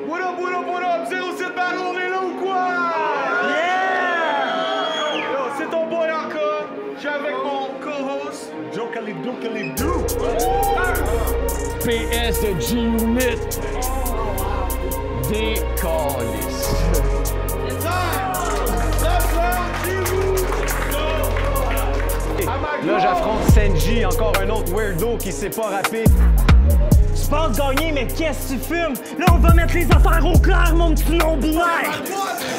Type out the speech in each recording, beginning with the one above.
What up, what up, what up? 07 Battle, on est là ou quoi? Yeah! Yo, c'est ton boy encore. Je suis avec mon co-host, Joe Calidou. PS de G-Unit. Décalisse. Là, j'affronte Senji, encore un autre weirdo qui sait pas rapper. Tu penses gagner, mais qu'est-ce que tu fumes? Là, on va mettre les affaires au clair, mon petit non-binaire!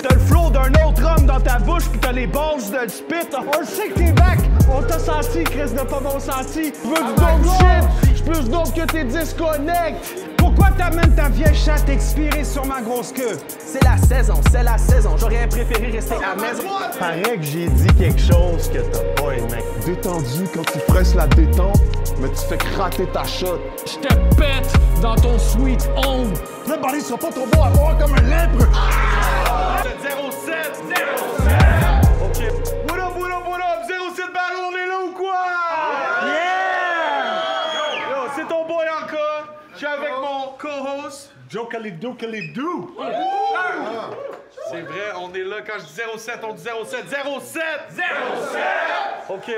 T'as le flow d'un autre homme dans ta bouche pis t'as les balls de spit. On le sait que t'es back! On t'a senti, Chris, de pas bon senti. Tu veux du dope shit? J'suis plus dope que tes disconnects. Pourquoi t'amènes ta vieille chatte expirée sur ma grosse queue? C'est la saison. J'aurais préféré rester à la maison. Paraît que j'ai dit quelque chose que t'as pas aimé. Détendu quand tu presses la détente, mais tu fais craquer ta shot. J'te pète dans ton sweet home. Le baril sera pas trop beau à voir comme un lèpre. 07. OK. What up, what up, what up? 07 Battle, on est là ou quoi? Yeah! Yo, c'est ton boy encore. Je suis avec mon co-host, Joe Calidou. C'est vrai, on est là. Quand je dis 07, on dit 07. 07! OK.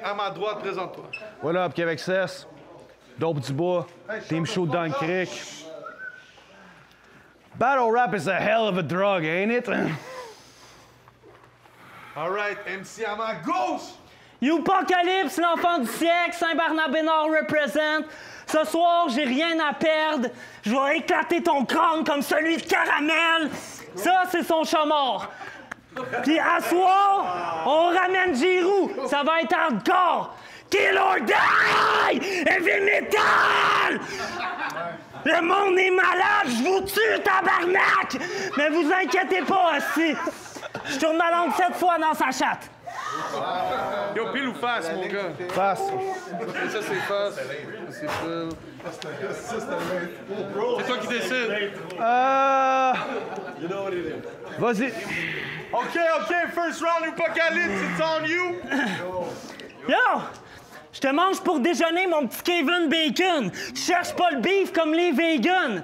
À ma droite, présente-toi. What up, Québec 16? Dope du bois. Team Show dans le cric. Battle rap is a hell of a drug, ain't it? All right, MC à ma gauche. Youpocalypse, l'enfant du siècle, Saint-Barnabé-Nord represent. Ce soir, j'ai rien à perdre. Je vais éclater ton crâne comme celui de Caramel. Ça, c'est son chat mort. Puis à soir, on ramène Giroud. Ça va être hardcore. Kill or die! Heavy metal! Le monde est malade, je vous tue, tabarnak! Mais vous inquiétez pas, aussi. Je tourne ma langue 7 fois dans sa chatte. Yo, pile ou face, mon gars? Face. Ça, c'est face. C'est pile. C'est toi qui décides. Vas-y. OK, first round, Apocalypse, it's on you. Yo! Je te mange pour déjeuner, mon petit Kevin Bacon. Tu cherches pas le beef comme les vegans.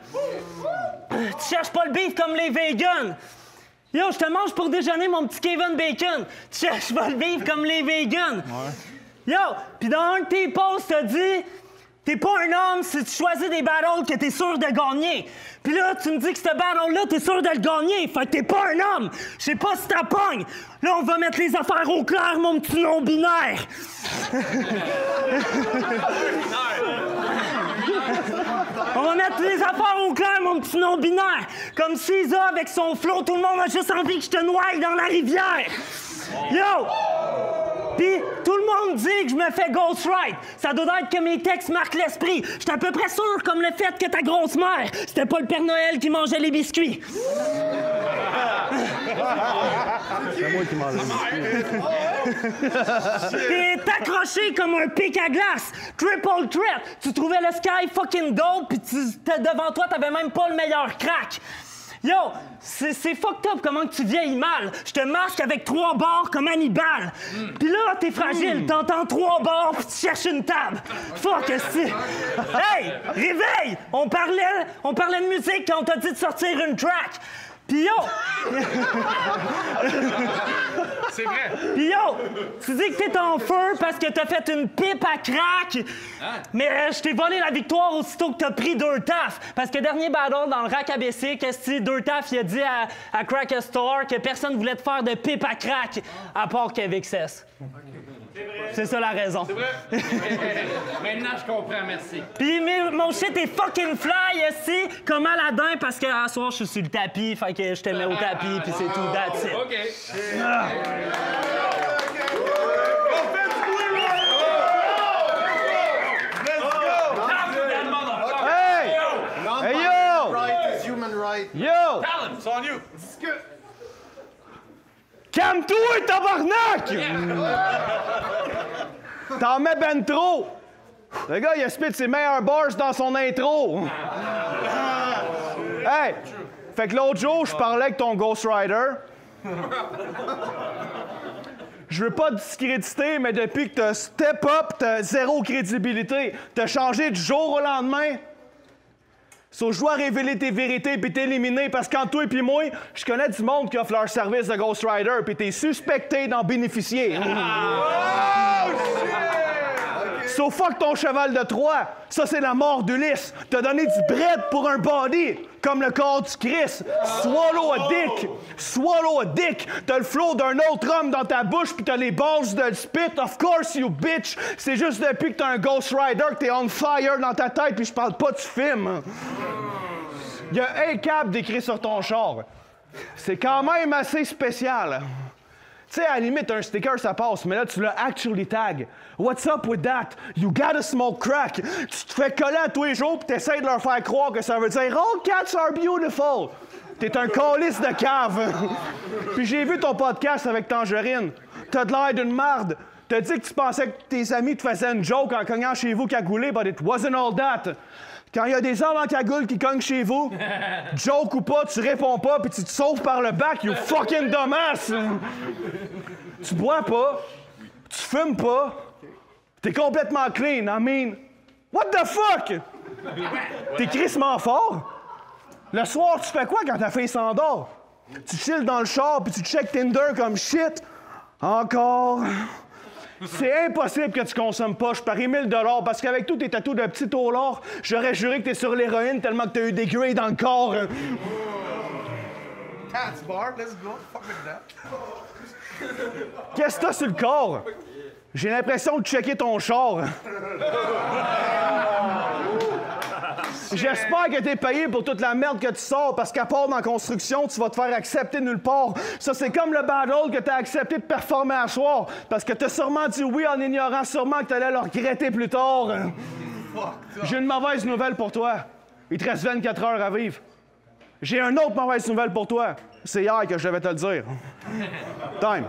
Yo, je te mange pour déjeuner, mon petit Kevin Bacon. Tu cherches pas le beef comme les vegans. Yo, pis dans un de tes posts, t'as dit... T'es pas un homme si tu choisis des battles que t'es sûr de gagner. Puis là, tu me dis que ce battle-là, t'es sûr de le gagner. Fait que t'es pas un homme. Je sais pas si t'as pogne. Là, on va mettre les affaires au clair, mon petit non-binaire. On va mettre les affaires au clair, mon petit non-binaire. Comme Cisa avec son flow, tout le monde a juste envie que je te noie dans la rivière. Yo! Pis tout le monde dit que je me fais ghostwrite. Ça doit être que mes textes marquent l'esprit. J'étais à peu près sûr comme le fait que ta grosse mère, c'était pas le Père Noël qui mangeait les biscuits. C'est moi qui mange les biscuits. T'es accroché comme un pic à glace. Triple threat. Tu trouvais le sky fucking gold pis devant toi, t'avais même pas le meilleur crack. Yo, c'est fucked up comment que tu vieillis mal. Je te masque avec 3 barres comme Hannibal. Pis là, t'es fragile, t'entends 3 barres pis tu cherches une table. Fuck, esti. Hey, réveille! On parlait de musique quand on t'a dit de sortir une track. Pis yo! C'est vrai. Pis yo! Tu dis que t'es en feu parce que t'as fait une pipe à crack. Mais je t'ai volé la victoire aussitôt que t'as pris 2 tafs. Parce que dernier battle dans le rack ABC, qu'est-ce que 2 tafs, il a dit à Crack Store que personne voulait te faire de pipe à crack à part Québec 16. C'est ça la raison. C'est vrai. Maintenant, je comprends, merci. Pis mon shit est fucking fly ici, comme Aladdin, parce que à soir, je suis sur le tapis, fait que je te mets au tapis, pis c'est tout, that's it. OK. Hey! Hey, yo! Right is human right. Yo! It's on you. Calme-toi, tabarnak! T'en mets ben trop! Le gars, il a spit ses meilleurs bars dans son intro. Hey! Fait que l'autre jour, je parlais avec ton Ghost Rider. Je veux pas te discréditer, mais depuis que t'as step up, t'as zéro crédibilité. T'as changé du jour au lendemain. So, je dois révéler tes vérités puis t'éliminer parce qu'entre toi et moi, je connais du monde qui offre leur service de Ghost Rider puis t'es suspecté d'en bénéficier. Oh, shit! So, fuck ton cheval de Troie. Ça, c'est la mort d'Ulysse. T'as donné du bread pour un body, comme le corps du Christ. Swallow a dick. Swallow a dick. T'as le flow d'un autre homme dans ta bouche puis t'as les balls de spit. Of course, you bitch. C'est juste depuis que t'as un Ghost Rider que t'es on fire dans ta tête puis je parle pas du film. Il y a un cap d'écrit sur ton char. C'est quand même assez spécial. Tu sais, à la limite, un sticker, ça passe, mais là, tu l'as actually tag. What's up with that? You gotta smoke crack. Tu te fais coller à tous les jours pis t'essaies de leur faire croire que ça veut dire « All cats are beautiful ». T'es un calice de cave. Puis j'ai vu ton podcast avec Tangerine. T'as de l'air d'une marde. T'as dit que tu pensais que tes amis te faisaient une joke en cognant chez vous cagoulé, but it wasn't all that. Quand il y a des hommes en cagoule qui cognent chez vous, joke ou pas, tu réponds pas puis tu te sauves par le bac, you fucking dumbass! Tu bois pas, tu fumes pas, t'es complètement clean, I mean, what the fuck? T'es crissement fort? Le soir, tu fais quoi quand ta fille s'endort? Tu chilles dans le char puis tu check Tinder comme shit? Encore? C'est impossible que tu consommes pas. Je parie 1000 $ parce qu'avec tous tes tatous de petit taulard, j'aurais juré que t'es sur l'héroïne tellement que t'as eu des grés dans le corps. Cats bar, let's go. Fuck with that. Qu'est-ce que t'as sur le corps? J'ai l'impression de checker ton char. J'espère que t'es payé pour toute la merde que tu sors, parce qu'à part dans la construction, tu vas te faire accepter nulle part. Ça, c'est comme le battle que t'as accepté de performer à soir, parce que t'as sûrement dit oui en ignorant sûrement que t'allais le regretter plus tard. J'ai une mauvaise nouvelle pour toi. Il te reste 24 heures à vivre. J'ai une autre mauvaise nouvelle pour toi. C'est hier que je devais te le dire. Time.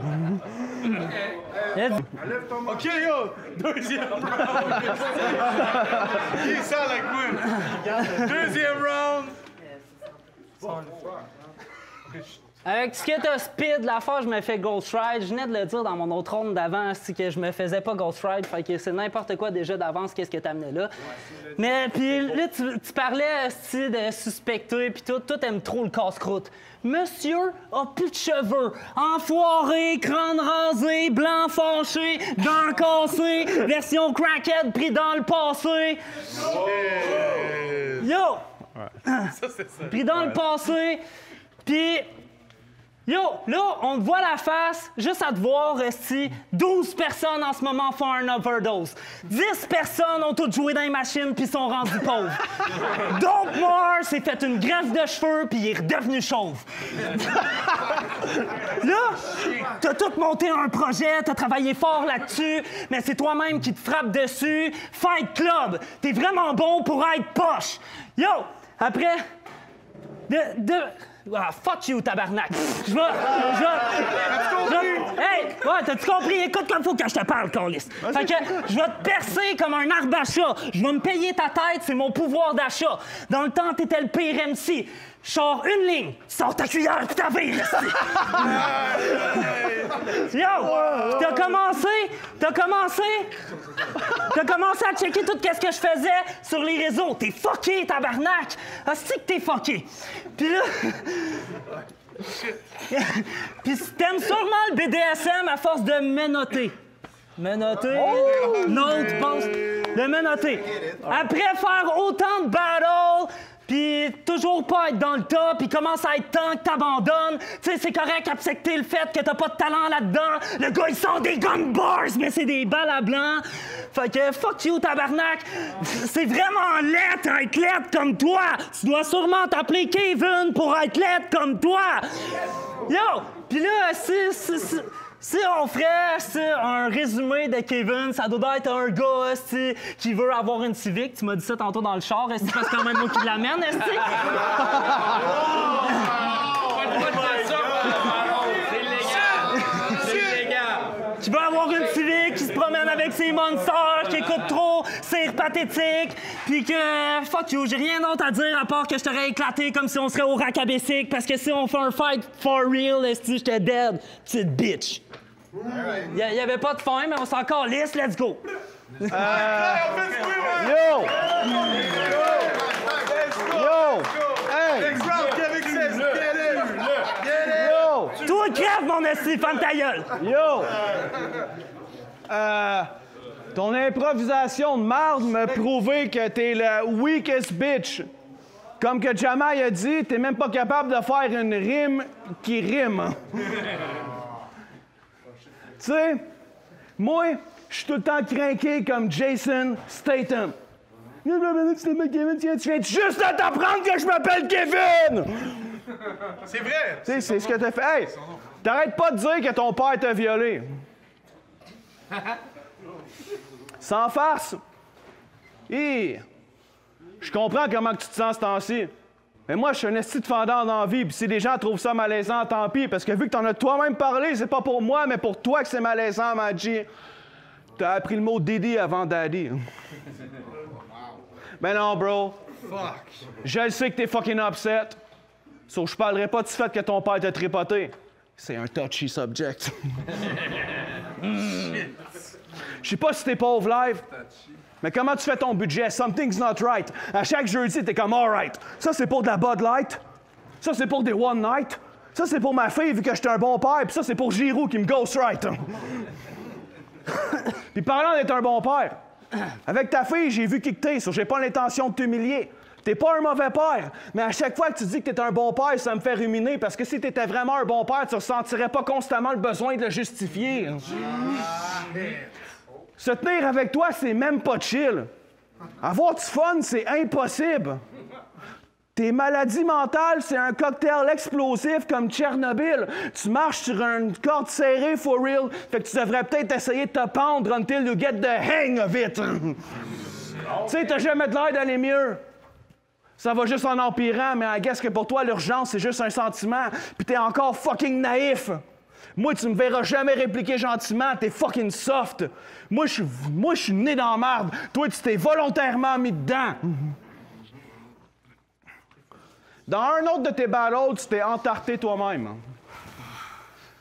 OK, yo! Deuxième round! Il sent la couille! Deuxième round! Avec ce que t'as speed, la fois je me fais Ghost Ride, je venais de le dire dans mon autre ronde d'avant, c'est que je me faisais pas Ghost Ride, fait que c'est n'importe quoi déjà d'avance, qu'est-ce que t'amenais là. Mais puis là, tu parlais de suspecter puis tout, toi t'aimes trop le casse-croûte. Monsieur a plus de cheveux, enfoiré, crâne rasé, blanc fâché, dents cassées, version crackhead pris dans le passé. Yo! Ça, c'est ça. Pris dans le passé, puis... Yo, là, on te voit la face, juste à te voir, resti 12 personnes en ce moment font un overdose. 10 personnes ont toutes joué dans les machines puis sont rendues pauvres. Dope Moore s'est fait une greffe de cheveux puis il est redevenu chauve. Là, t'as tout monté un projet, t'as travaillé fort là-dessus, mais c'est toi-même qui te frappe dessus. Fight Club, t'es vraiment bon pour être poche. Yo, après... Ah, fuck you, tabarnak! Hey! Ouais, t'as-tu compris? Écoute comme faut que je te parle, câlisse. Fait que je vais te percer comme un arbre à chat. Je vais me payer ta tête, c'est mon pouvoir d'achat. Dans le temps, t'étais le pire MC. Je sors une ligne, tu sors ta cuillère pis ta vie, Yo! T'as commencé à checker tout ce que je faisais sur les réseaux. T'es fucké, tabarnak! Ah, c'est que t'es fucké. Puis là... Puis t'aimes sûrement le BDSM à force de menotter. Menotter, note, pense, de menotter. Après faire autant de battles, puis toujours pas être dans le top, puis commence à être temps que t'abandonnes. Tu sais, c'est correct accepter le fait que t'as pas de talent là-dedans. Le gars, il sort des gun bars, mais c'est des balles à blanc. Fait que fuck you, tabarnak. C'est vraiment laid être laid comme toi. Tu dois sûrement t'appeler Kevin pour être laid comme toi. Yo! Puis là, si on ferait un résumé de Kevin, ça doit être un gars qui veut avoir une Civic. Tu m'as dit ça tantôt dans le char, parce que c'est quand même moi qui l'amène, qui veut avoir une Civic, qui se promène avec ses monsters, qui écoute trop, c'est pathétique, puis que fuck you, j'ai rien d'autre à dire à part que je t'aurais éclaté comme si on serait au rack à Bessic, parce que si on fait un fight for real, j'étais dead, petite bitch. Il y avait pas de fin, mais on s'en calisse, let's go! Yo! Hey! Yo! Toi, crève, mon esti, ferme ta gueule! Yo! Ton improvisation de marde m'a prouvé que t'es la weakest bitch. Comme que Jamai a dit, t'es même pas capable de faire une rime qui rime. Tu sais, moi, je suis tout le temps craqué comme Jason Statham. Tu viens juste de t'apprendre que je m'appelle Kevin! C'est vrai! Tu sais, c'est ce que t'as fait. Hey, t'arrêtes pas de dire que ton père t'a violé. Sans farce. Hi! Je comprends comment tu te sens ce temps-ci. Mais moi, je suis un esti de fendant dans la vie, puis si les gens trouvent ça malaisant, tant pis, parce que vu que t'en as toi-même parlé, c'est pas pour moi, mais pour toi que c'est malaisant, Maggie. T'as appris le mot Didi avant Daddy. Ben non, bro. Fuck! Je le sais que t'es fucking upset. Sauf que je parlerai pas du fait que ton père t'a tripoté. C'est un touchy subject. Je sais pas si t'es pauvre live, mais comment tu fais ton budget? Something's not right. À chaque jeudi, t'es comme alright. Ça, c'est pour de la Bud Light. Ça, c'est pour des One Night. Ça, c'est pour ma fille, vu que j'étais un bon père. Puis ça, c'est pour Giroud qui me ghost right. Puis parlant d'être un bon père, avec ta fille, j'ai vu qui que t'es, so j'ai pas l'intention de t'humilier. T'es pas un mauvais père, mais à chaque fois que tu dis que t'es un bon père, ça me fait ruminer, parce que si t'étais vraiment un bon père, tu ressentirais pas constamment le besoin de le justifier. Se tenir avec toi, c'est même pas chill. Avoir du fun, c'est impossible. Tes maladies mentales, c'est un cocktail explosif comme Tchernobyl. Tu marches sur une corde serrée for real, fait que tu devrais peut-être essayer de te pendre until you get the hang of it. Tu sais, t'as jamais de l'air d'aller mieux. Ça va juste en empirant, mais I guess que pour toi, l'urgence, c'est juste un sentiment, puis t'es encore fucking naïf. Moi, tu me verras jamais répliquer gentiment, t'es fucking soft. Moi, je suis né dans la marde. Toi, tu t'es volontairement mis dedans. Dans un autre de tes battles, tu t'es entarté toi-même.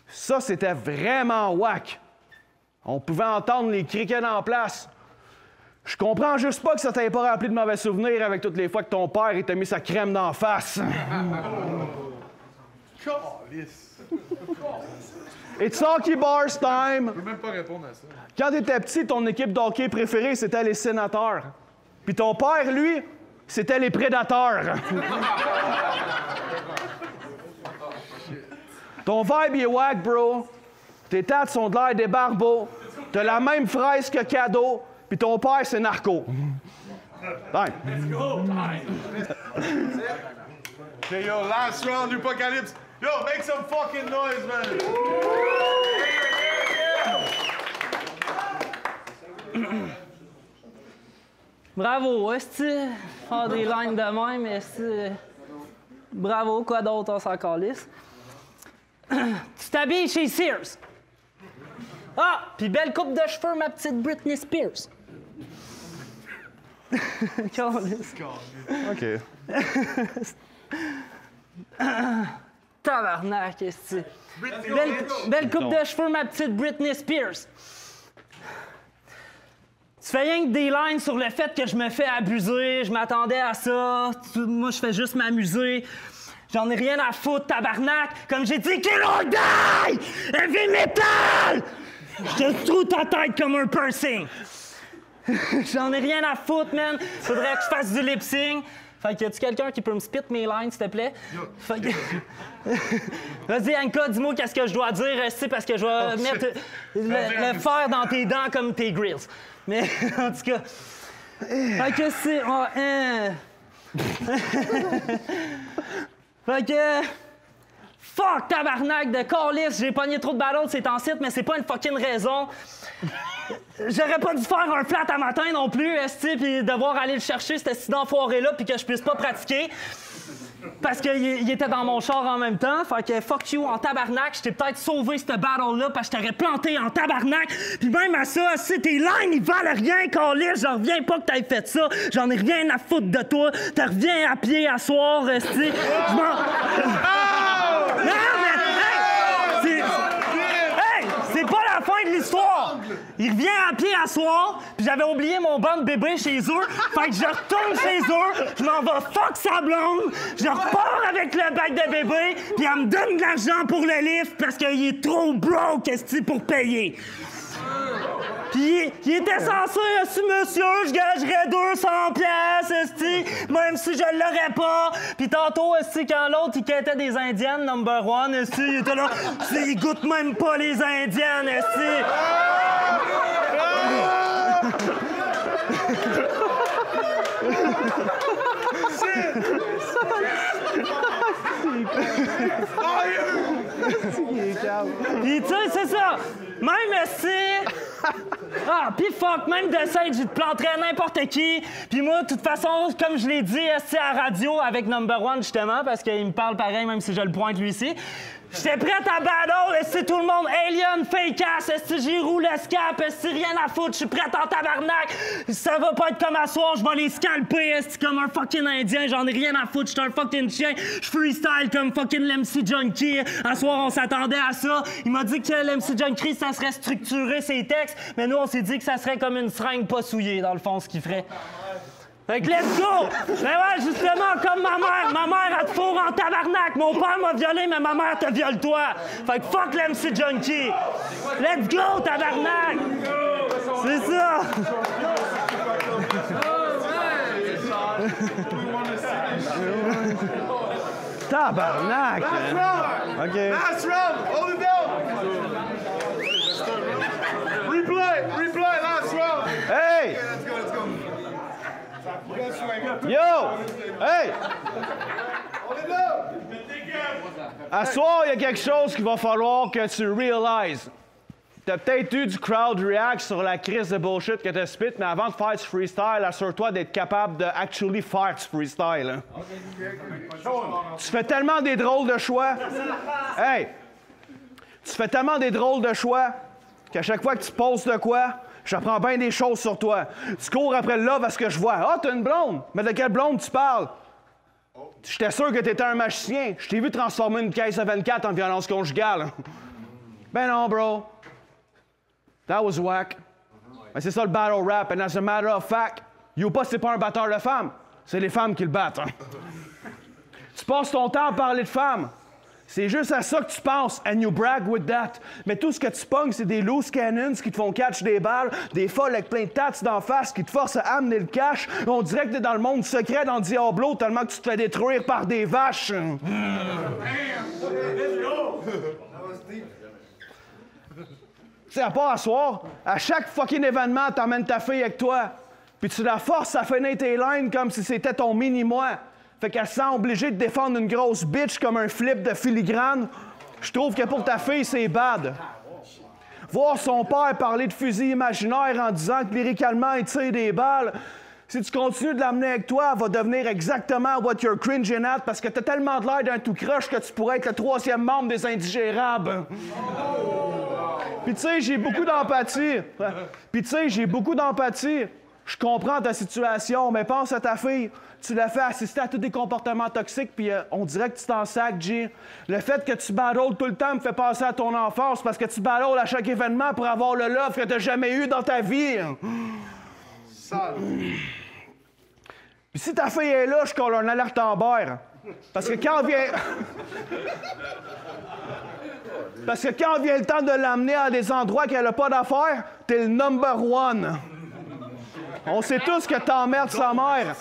Ça, c'était vraiment whack. On pouvait entendre les criquets en place. Je comprends juste pas que ça t'avait pas rappelé de mauvais souvenirs avec toutes les fois que ton père t'a mis sa crème d'en face. It's hockey bars time. Je peux même pas répondre à ça. Quand t'étais petit, ton équipe d'hockey préférée, c'était les Sénateurs. Puis ton père, lui, c'était les Prédateurs. Ton vibe il est wack, bro. Tes tats sont de l'air des barbeaux. T'as la même fraise que cadeau. Puis ton père, c'est narco. Time. Let's go! OK, yo, last round, Apocalypse. Yo, make some fucking noise, man! Bravo, est-ce faire des lines de même, est-ce bravo, quoi d'autre, on s'en calisse. Tu t'habilles chez Sears. Ah, puis belle coupe de cheveux, ma petite Britney Spears. Calisse. OK. Tabarnak, est-ce belle coupe de cheveux, ma petite Britney Spears. Tu fais rien que des lines sur le fait que je me fais abuser, je m'attendais à ça, moi je fais juste m'amuser. J'en ai rien à foutre, tabarnak! Comme j'ai dit, Kill or Die! Heavy metal! Je te trouve ta tête comme un piercing! J'en ai rien à foutre, man! Faudrait que je fasse du lip-sync. Fait que, y a-tu quelqu'un qui peut me spit mes lines, s'il te plaît? Fait que... Vas-y, Anka, dis-moi qu'est-ce que je dois dire, parce que je vais mettre le fer dans tes dents comme tes grills. Mais, en tout cas... Fait que c'est... Oh, Fait que... Fuck, tabarnak de calice, j'ai pogné trop de battles ces temps-ci, mais c'est pas une fucking raison. J'aurais pas dû faire un flat à matin non plus, esti, puis devoir aller le chercher, cet esti d'enfoiré-là, puis que je puisse pas pratiquer. Parce qu'il était dans mon char en même temps. Fait que fuck you en tabarnak. Je t'ai peut-être sauvé cette battle-là parce que je t'aurais planté en tabarnak. Puis même à ça, si tes lines, ils valent rien, calice, j'en reviens pas que t'aies fait ça. J'en ai rien à foutre de toi. T'en reviens à pied à soir, esti. Je m'en... Non, mais... Hey! C'est pas fin de l'histoire. Il revient à pied à soir, puis j'avais oublié mon banc de bébé chez eux. Fait que je retourne chez eux, je m'en vais fuck sa blonde, je repars avec le bac de bébé, puis elle me donne de l'argent pour le lift parce qu'il est trop broke, esti, pour payer. Puis il était censé, esti, monsieur, je gagerais 200 piastres, esti, même si je l'aurais pas. Puis tantôt, esti, quand l'autre, il quêtait des Indiennes, number one, esti, il était là, il goûte même pas les Indiennes, esti. Pis tu sais, c'est ça. Même si... Ah, pis fuck, même de Sage, je te planterais n'importe qui. Pis moi, de toute façon, comme je l'ai dit, à la radio avec Number One, justement, parce qu'il me parle pareil, même si je le pointe lui ici. J'étais prête à battle, est-ce tout le monde, alien, fake ass, est-ce j'y roule le scalp, est-ce rien à foutre, je suis prête en tabarnak, ça va pas être comme à soir, je vais les scalper, est-ce comme un fucking indien, j'en ai rien à foutre, j'étais un fucking chien, je freestyle comme fucking l'MC Junkie, à soir on s'attendait à ça, il m'a dit que l'MC Junkie ça serait structuré ses textes, mais nous on s'est dit que ça serait comme une seringue pas souillée dans le fond ce qu'il ferait. Fait que let's go! Mais ouais, justement, comme ma mère, elle te fourre en tabarnak. Mon père m'a violé, mais ma mère te viole toi. Fait que fuck l'MC Junkie. Let's go, tabarnak! C'est ça! Tabarnak! OK. Last round! Hold it down! Replay, last round! Hey! Let's go. Yo! Hey! À soir, il y a quelque chose qu'il va falloir que tu réalises. T'as peut-être eu du crowd react sur la crise de bullshit que t'as spit, mais avant de faire du freestyle, assure-toi d'être capable de actually faire du freestyle. Hein. Tu fais tellement des drôles de choix. Hey! Tu fais tellement des drôles de choix qu'à chaque fois que tu poses de quoi, j'apprends bien des choses sur toi. Tu cours après le love à ce que je vois. Ah, t'as une blonde. Mais de quelle blonde tu parles? J'étais sûr que t'étais un magicien. Je t'ai vu transformer une caisse à 24 en violence conjugale. Ben non, bro. That was whack. Mais c'est ça le battle rap. And as a matter of fact, Youpa, c'est pas un batteur de femmes. C'est les femmes qui le battent. Hein. Tu passes ton temps à parler de femmes. C'est juste à ça que tu penses, and you brag with that. Mais tout ce que tu pognes, c'est des loose cannons qui te font catch des balles, des folles avec plein de tats d'en face qui te forcent à amener le cash. On dirait que t'es dans le monde secret dans Diablo tellement que tu te fais détruire par des vaches. Tu sais, à part à soir, à chaque fucking événement, t'emmènes ta fille avec toi. Puis tu la forces à finir tes lines comme si c'était ton mini-moi. Fait qu'elle se sent obligée de défendre une grosse bitch comme un flip de filigrane. Je trouve que pour ta fille, c'est bad. Voir son père parler de fusil imaginaire en disant que lyricalement, il tire des balles. Si tu continues de l'amener avec toi, elle va devenir exactement what you're cringing at parce que t'as tellement de l'air d'un tout croche que tu pourrais être le 3e membre des Indigérables. Puis tu sais, j'ai beaucoup d'empathie. Je comprends ta situation, mais pense à ta fille. Tu l'as fait assister à tous des comportements toxiques, puis on dirait que tu t'en sacs, G. Le fait que tu battles tout le temps me fait penser à ton enfance, parce que tu battles à chaque événement pour avoir le love que tu n'as jamais eu dans ta vie. Sale. Puis si ta fille est là, je colle un alerte en berre. Parce que quand vient le temps de l'amener à des endroits qu'elle n'a pas d'affaires, t'es le number one. On sait tous que t'emmerdes sa mère.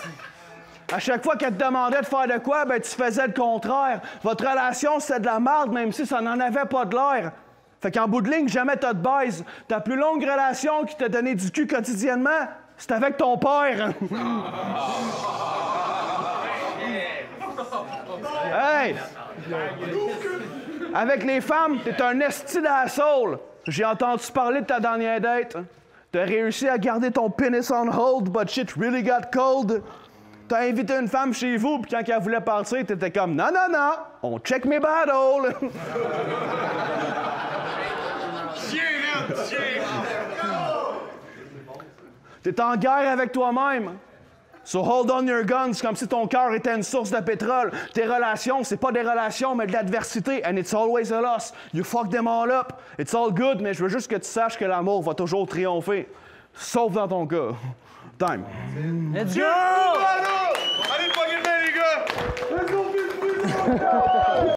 À chaque fois qu'elle te demandait de faire de quoi, ben tu faisais le contraire. Votre relation, c'était de la merde, même si ça n'en avait pas de l'air. Fait qu'en bout de ligne, jamais t'as de baise. Ta plus longue relation qui t'a donné du cul quotidiennement, c'est avec ton père. Hey! Avec les femmes, t'es un esti d'asshole. J'ai entendu parler de ta dernière date. T'as réussi à garder ton penis on hold, but shit really got cold. T'as invité une femme chez vous, puis quand elle voulait partir, t'étais comme « Non, on check mes battles! » T'es en guerre avec toi-même. So hold on your guns comme si ton cœur était une source de pétrole. Tes relations, c'est pas des relations, mais de l'adversité. And it's always a loss. You fuck them all up. It's all good, mais je veux juste que tu saches que l'amour va toujours triompher. Sauf dans ton cas. Time. Let's go! Allez, pogner le main, les gars! Let's go,